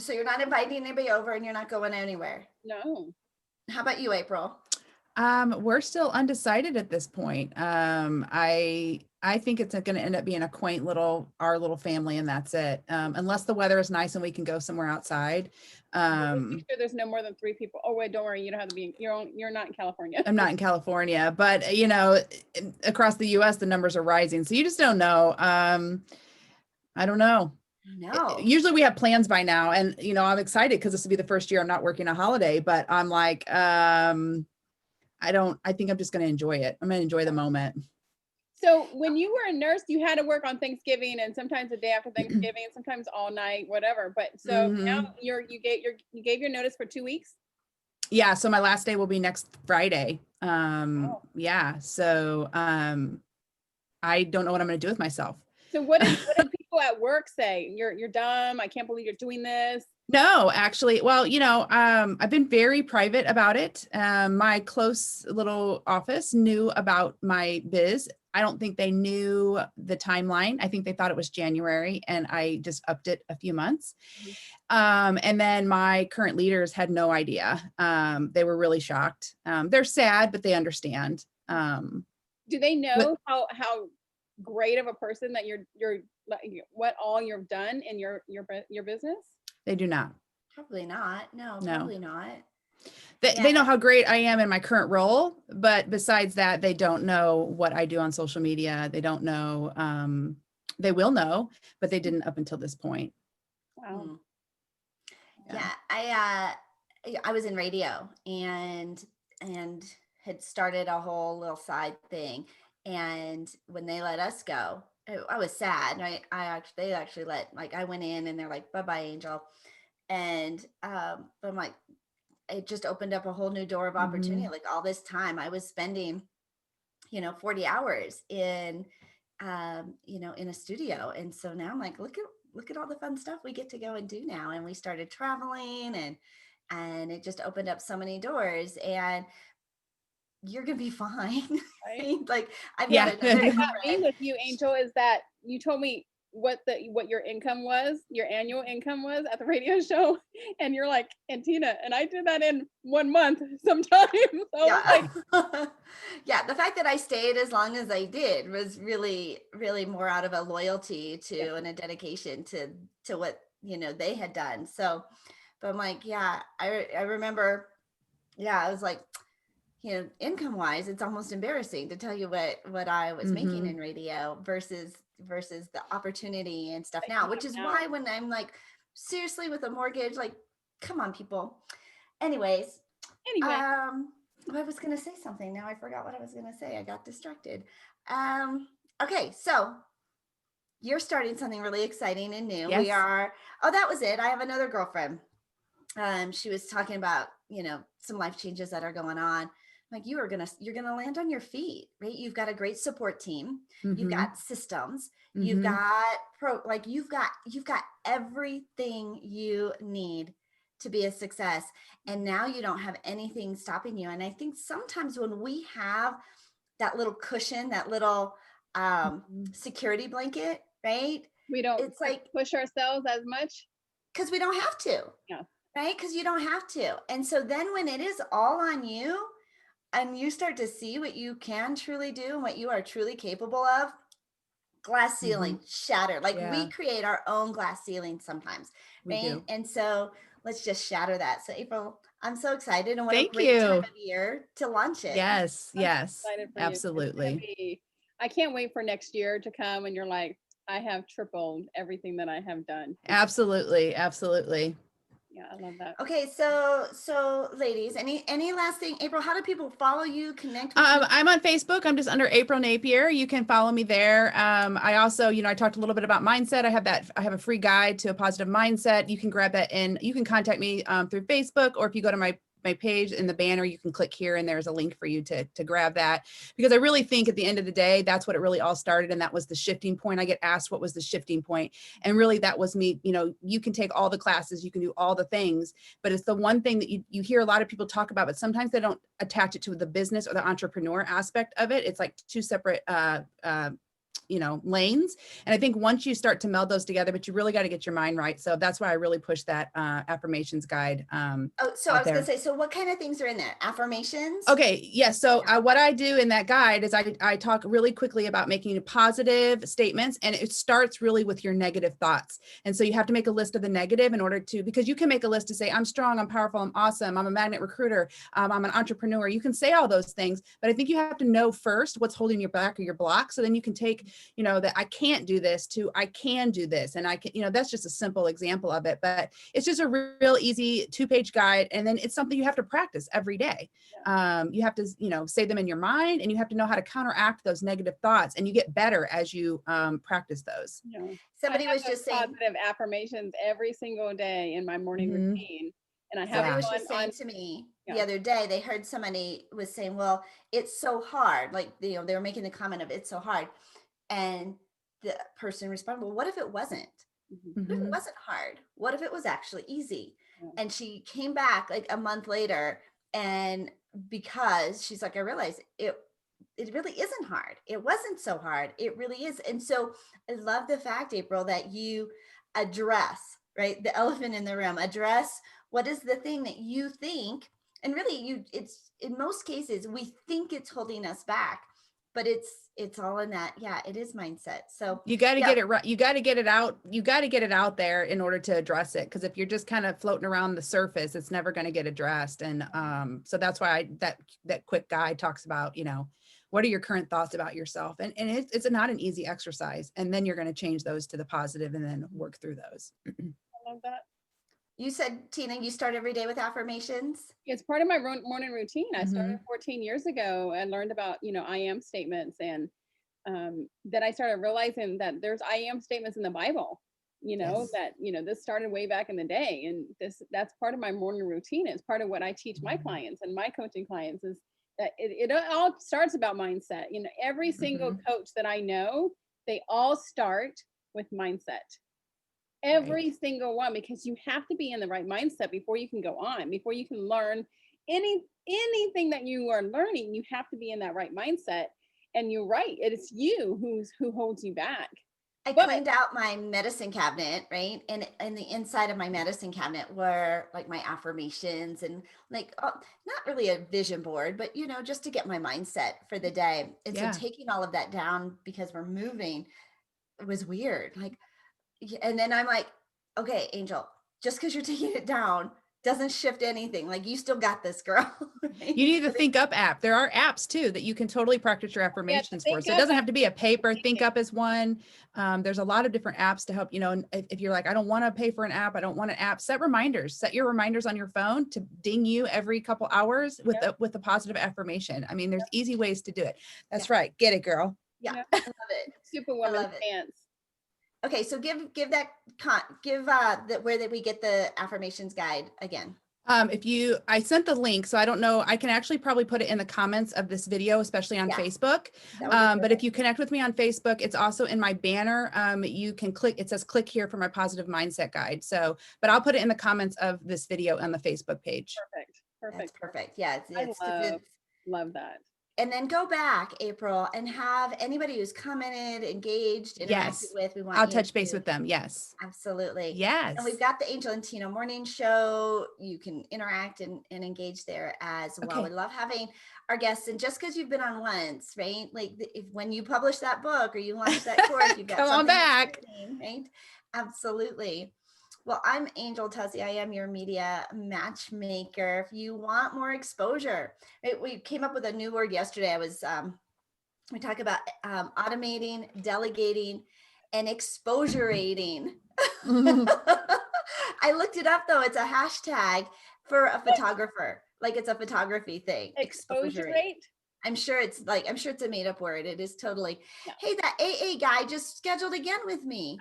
you're not inviting anybody over and you're not going anywhere? No. How about you, April? We're still undecided at this point. I think it's going to end up being a quaint our little family, and that's it. Unless the weather is nice and we can go somewhere outside. Make sure there's no more than 3 people. Oh wait, don't worry. You don't have to be. You're not in California. I'm not in California, but across the U.S. the numbers are rising, so you just don't know. I don't know. No. Usually we have plans by now, and I'm excited because this will be the first year I'm not working a holiday. But I'm like, I think I'm just going to enjoy it. I'm going to enjoy the moment. So when you were a nurse, you had to work on Thanksgiving and sometimes the day after Thanksgiving, sometimes all night, whatever. But so now you gave your notice for 2 weeks? Yeah. So my last day will be next Friday. Yeah. So I don't know what I'm going to do with myself. So what did people at work say? You're dumb. I can't believe you're doing this. No, actually, well, I've been very private about it. My close little office knew about my biz. I don't think they knew the timeline. I think they thought it was January, and I just upped it a few months. And then my current leaders had no idea. They were really shocked. They're sad, but they understand. Do they know how great of a person that you're what all you've done in your business? They do not. Probably not. No, probably not. They know how great I am in my current role, but besides that, they don't know what I do on social media. They don't know. They will know, but they didn't up until this point. Wow. Yeah, I was in radio and had started a whole little side thing, and when they let us go, I was sad. Right? They actually I went in and they're like, "Bye-bye, Angel," and but I'm like, it just opened up a whole new door of opportunity. Like all this time I was spending, 40 hours in, in a studio, and so now I'm like, look at all the fun stuff we get to go and do now. And we started traveling, and it just opened up so many doors. And you're gonna be fine. Right? Like I've got another thing with you, Angel, is that you told me what your income was, your annual income was at the radio show, and you're like, and Tina, and I did that in 1 month sometimes. So yeah. Yeah, the fact that I stayed as long as I did was really, really more out of a loyalty to and a dedication to what they had done. So, but I'm like, I remember, I was like, income wise, it's almost embarrassing to tell you what I was making in radio versus the opportunity and stuff now, which is why when I'm like, seriously, with a mortgage, like, come on, people. Anyway, I was going to say something. Now I forgot what I was going to say. I got distracted. Okay. So you're starting something really exciting and new. Yes. We are. Oh, that was it. I have another girlfriend. She was talking about, some life changes that are going on. Like you're going to land on your feet, right? You've got a great support team. You've got systems, you've got you've got everything you need to be a success. And now you don't have anything stopping you. And I think sometimes when we have that little cushion, that little security blanket, right? We don't it's like push ourselves as much because we don't have to. Yeah. Right? Because you don't have to. And so then when it is all on you and you start to see what you can truly do and what you are truly capable of, glass ceiling shatter. Like we create our own glass ceiling sometimes. We right? do. And so let's just shatter that. So April, I'm so excited, and what Thank a great time you. of year to launch it. Yes, yes, excited for you. absolutely. I can't wait for next year to come and you're like, I have tripled everything that I have done. Absolutely, absolutely. Yeah, I love that. Okay, so ladies, any last thing? April, how do people follow you, connect with you? I'm on Facebook. I'm just under April Napier. You can follow me there. I also, I talked a little bit about mindset. I have a free guide to a positive mindset. You can grab that and you can contact me through Facebook, or if you go to my page in the banner, you can click here and there's a link for you to grab that, because I really think at the end of the day, that's what it really all started. And that was the shifting point. I get asked, what was the shifting point? And really that was me. You can take all the classes, you can do all the things, but it's the one thing that you hear a lot of people talk about, but sometimes they don't attach it to the business or the entrepreneur aspect of it. It's like two separate, lanes. And I think once you start to meld those together, but you really got to get your mind right. So that's why I really push that affirmations guide. So I was going to say, so what kind of things are in there? Affirmations? Okay. Yes. So what I do in that guide is I talk really quickly about making positive statements, and it starts really with your negative thoughts. And so you have to make a list of the negative in order to, because you can make a list to say, I'm strong, I'm powerful, I'm awesome, I'm a magnet recruiter, I'm an entrepreneur. You can say all those things, but I think you have to know first what's holding you back or your block. So then you can take, that I can't do this to I can do this. And I can, that's just a simple example of it, but it's just a real easy 2-page guide. And then it's something you have to practice every day. You have to, say them in your mind, and you have to know how to counteract those negative thoughts, and you get better as you practice those. Somebody was just saying positive affirmations every single day in my morning routine. And I have somebody was just saying to me the other day, they heard somebody was saying, well, it's so hard. Like, they were making the comment of it's so hard. And the person responded, well, what if it wasn't? What if it wasn't hard? What if it was actually easy? And she came back like a month later, and because she's like, I realized it really isn't hard. It wasn't so hard. It really is. And so I love the fact, April, that you address, right, the elephant in the room, address what is the thing that you think, and really it's in most cases, we think it's holding us back, but it's all in that. Yeah, it is mindset. So you got to get it right. You got to get it out. You got to get it out there in order to address it. Because if you're just kind of floating around the surface, it's never going to get addressed. And so that's why that quick guide talks about, what are your current thoughts about yourself? And it's not an easy exercise. And then you're going to change those to the positive and then work through those. I love that. You said, Tina, you start every day with affirmations? It's part of my morning routine. I started 14 years ago and learned about, I am statements. And then I started realizing that there's I am statements in the Bible, that, this started way back in the day. And that's part of my morning routine. It's part of what I teach my clients and my coaching clients is that it all starts about mindset. Every single coach that I know, they all start with mindset. Every single one, because you have to be in the right mindset before you can go on, before you can learn anything that you are learning. You have to be in that right mindset. And you're right, it's you who holds you back. I cleaned out my medicine cabinet, right? And the inside of my medicine cabinet were like my affirmations and like, not really a vision board, but just to get my mindset for the day. And so taking all of that down because we're moving, it was weird. Like, and then I'm like, okay, Angel, just because you're taking it down doesn't shift anything. Like, you still got this, girl. Right? You need the Think Up app. There are apps too that you can totally practice your affirmations for. So it doesn't have to be a paper. Think Up is one. There's a lot of different apps to help, if you're like, I don't want to pay for an app. I don't want an app. Set reminders. Set your reminders on your phone to ding you every couple hours with a positive affirmation. I mean, there's easy ways to do it. That's right. Get it, girl. Yeah. I love it. Superwoman pants. Okay, so give where that we get the affirmations guide again. I sent the link, so I don't know, I can actually probably put it in the comments of this video, especially on Yeah, Facebook. that would be But if perfect. you connect with me on Facebook, it's also in my banner. You can click, it says click here for my positive mindset guide. So, but I'll put it in the comments of this video on the Facebook page. Perfect. That's Perfect. perfect. Yeah, I love that. and then go back, April, and have anybody who's commented, engaged, interacted Yes. with. We want I'll you touch base to- with them. Yes. Absolutely. Yes. And we've got the Angel and Tina morning show. You can interact and engage there as well. Okay. We love having our guests. And just because you've been on once, right? Like if when you publish that book or you launch that course, you've got Come on something back. exciting, right? Absolutely. Well, I'm Angel Tussey. I am your media matchmaker. If you want more exposure, right? We came up with a new word yesterday. We talk about automating, delegating, and exposurating. I looked it up though. It's a hashtag for a photographer. Like it's a photography thing. Exposurate. I'm sure it's a made up word. It is totally. Yeah. Hey, that AA guy just scheduled again with me.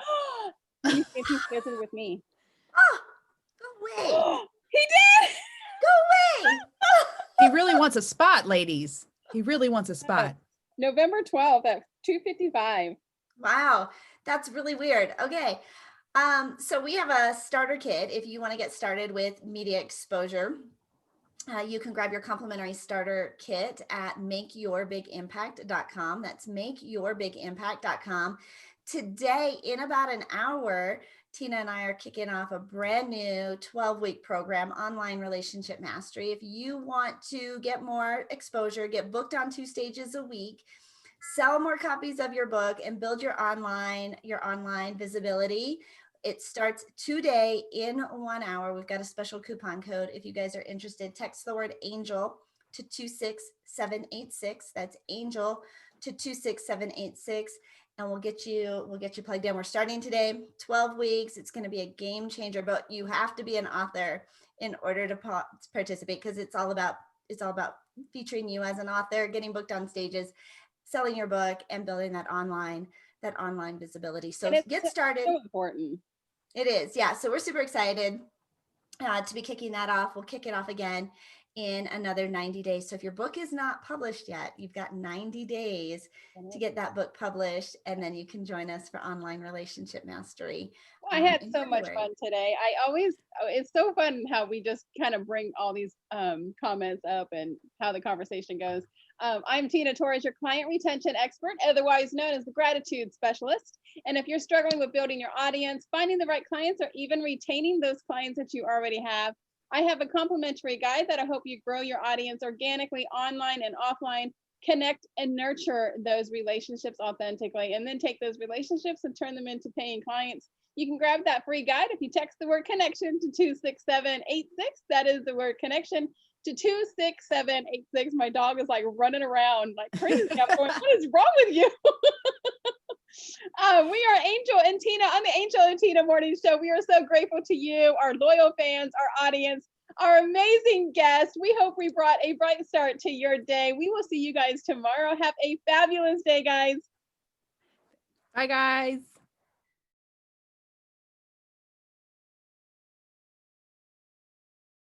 Let me see if he's scheduled with me. Oh, go away. He did. Go away. He really wants a spot, ladies. He really wants a spot. November 12th at 2:55. Wow, that's really weird. Okay. So we have a starter kit. If you want to get started with media exposure, you can grab your complimentary starter kit at makeyourbigimpact.com. That's makeyourbigimpact.com. Today, in about an hour, Tina and I are kicking off a brand new 12-week program, Online Relationship Mastery. If you want to get more exposure, get booked on 2 stages a week, sell more copies of your book, and build your online visibility, it starts today in 1 hour. We've got a special coupon code. If you guys are interested, text the word ANGEL to 26786. That's ANGEL to 26786. And we'll get you plugged in. We're starting today, 12 weeks. It's going to be a game changer, but you have to be an author in order to participate, because it's all about featuring you as an author, getting booked on stages, selling your book, and building that online visibility. So get started. So important. It is. Yeah. So we're super excited to be kicking that off. We'll kick it off again in another 90 days. So if your book is not published yet, you've got 90 days to get that book published, and then you can join us for Online Relationship Mastery. Well, I had so much fun today. It's so fun how we just kind of bring all these comments up and how the conversation goes. I'm Tina Torres, your client retention expert, otherwise known as the gratitude specialist. And if you're struggling with building your audience, finding the right clients, or even retaining those clients that you already have, I have a complimentary guide that I hope you grow your audience organically, online and offline, connect and nurture those relationships authentically, and then take those relationships and turn them into paying clients. You can grab that free guide if you text the word connection to 26786. That is the word connection to 26786. My dog is like running around like crazy. I'm going, what is wrong with you? We are Angel and Tina on the Angel and Tina Morning Show. We are so grateful to you, our loyal fans, our audience, our amazing guests. We hope we brought a bright start to your day. We will see you guys tomorrow. Have a fabulous day, guys. Bye, guys.